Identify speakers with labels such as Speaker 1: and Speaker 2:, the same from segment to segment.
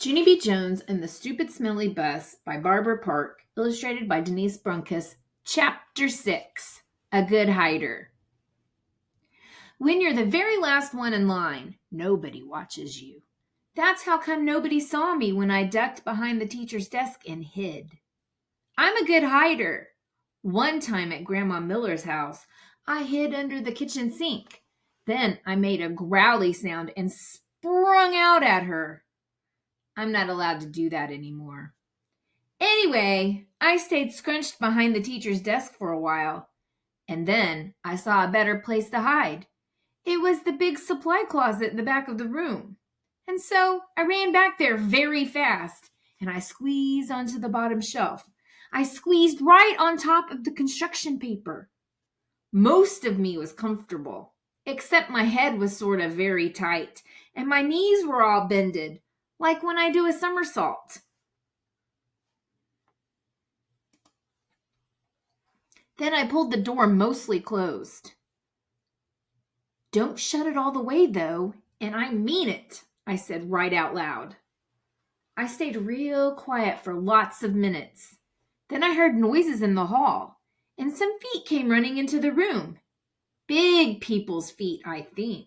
Speaker 1: Junie B Jones and the Stupid Smelly Bus by Barbara Park, illustrated by Denise Brunkus. Chapter 6, A Good Hider. When you're the very last one in line, nobody watches you. That's how come nobody saw me when I ducked behind the teacher's desk and hid. I'm a good hider. One time at Grandma Miller's house, I hid under the kitchen sink. Then I made a growly sound and sprung out at her. I'm not allowed to do that anymore. Anyway, I stayed scrunched behind the teacher's desk for a while, and then I saw a better place to hide. It was the big supply closet in the back of the room. And so I ran back there very fast, and I squeezed onto the bottom shelf. I squeezed right on top of the construction paper. Most of me was comfortable, except my head was sort of very tight, and my knees were all bended, like when I do a somersault. Then I pulled the door mostly closed. Don't shut it all the way, though, and I mean it, I said right out loud. I stayed real quiet for lots of minutes. Then I heard noises in the hall, and some feet came running into the room. Big people's feet, I think.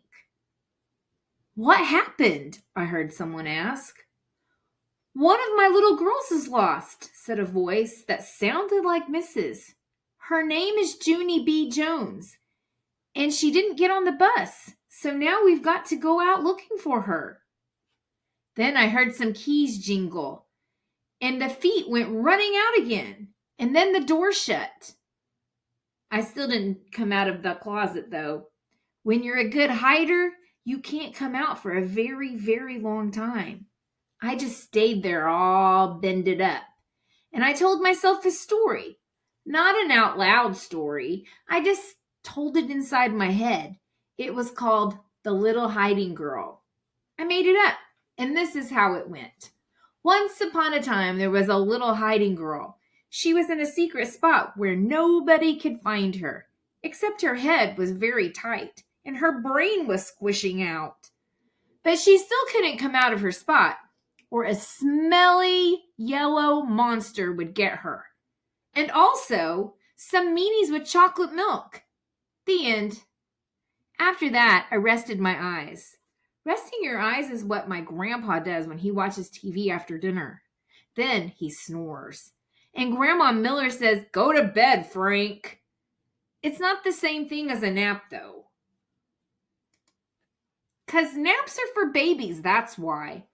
Speaker 1: What happened? I heard someone ask. One of my little girls is lost, said a voice that sounded like Mrs. Her name is Junie B Jones, and she didn't get on the bus, so now we've got to go out looking for her. Then I heard some keys jingle, and the feet went running out again, and then the door shut. I still didn't come out of the closet, though. When you're a good hider, you can't come out for a very, very long time. I just stayed there all bended up, and I told myself a story. Not an out loud story. I just told it inside my head. It was called The Little Hiding Girl. I made it up, and this is how it went. Once upon a time, there was a little hiding girl. She was in a secret spot where nobody could find her, except her head was very tight, and her brain was squishing out. But she still couldn't come out of her spot, or a smelly yellow monster would get her. And also some meanies with chocolate milk. The end. After that, I rested my eyes. Resting your eyes is what my grandpa does when he watches TV after dinner. Then he snores. And Grandma Miller says, "Go to bed, Frank." It's not the same thing as a nap, though. 'Cause naps are for babies, that's why.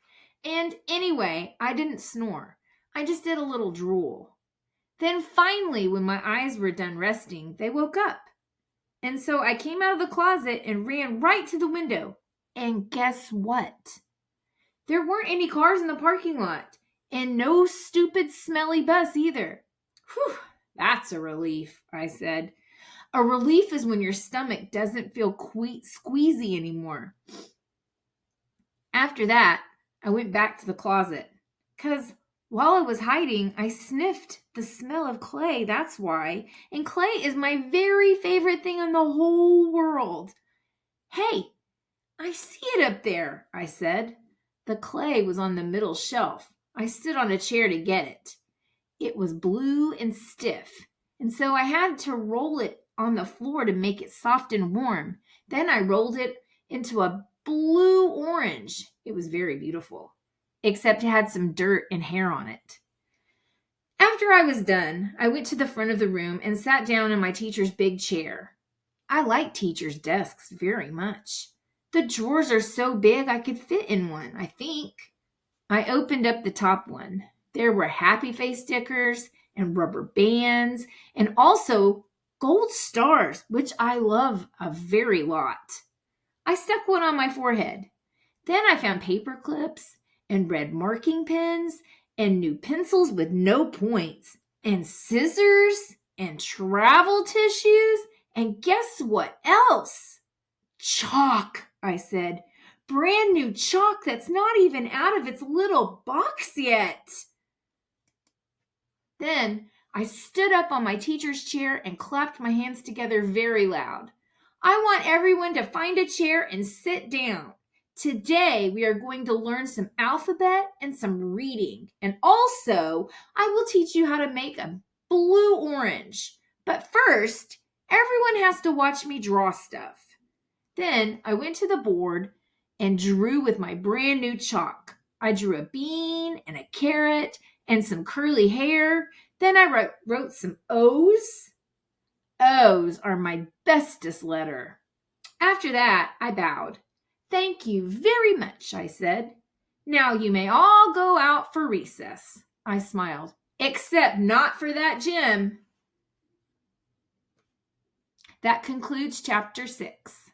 Speaker 1: And anyway, I didn't snore. I just did a little drool. Then finally, when my eyes were done resting, they woke up. And so I came out of the closet and ran right to the window. And guess what? There weren't any cars in the parking lot, and no stupid smelly bus either. Whew, that's a relief, I said. A relief is when your stomach doesn't feel squeezy anymore. After that, I went back to the closet, 'cause while I was hiding, I sniffed the smell of clay, that's why. And clay is my very favorite thing in the whole world. Hey, I see it up there, I said. The clay was on the middle shelf. I stood on a chair to get it. It was blue and stiff, and so I had to roll it on the floor to make it soft and warm. Then I rolled it into a blue orange. It was very beautiful, except it had some dirt and hair on it. After I was done, I went to the front of the room and sat down in my teacher's big chair. I like teachers' desks very much. The drawers are so big I could fit in one, I think. I opened up the top one. There were happy face stickers and rubber bands and also gold stars, which I love a very lot. I stuck one on my forehead. Then I found paper clips and red marking pens and new pencils with no points and scissors and travel tissues. And guess what else? Chalk, I said. Brand new chalk that's not even out of its little box yet. Then I stood up on my teacher's chair and clapped my hands together very loud. I want everyone to find a chair and sit down. Today, we are going to learn some alphabet and some reading. And also, I will teach you how to make a blue-orange. But first, everyone has to watch me draw stuff. Then I went to the board and drew with my brand new chalk. I drew a bean and a carrot and some curly hair. Then I wrote some O's. O's are my bestest letter. After that, I bowed. Thank you very much, I said. Now you may all go out for recess. I smiled. Except not for that gym. That concludes chapter 6.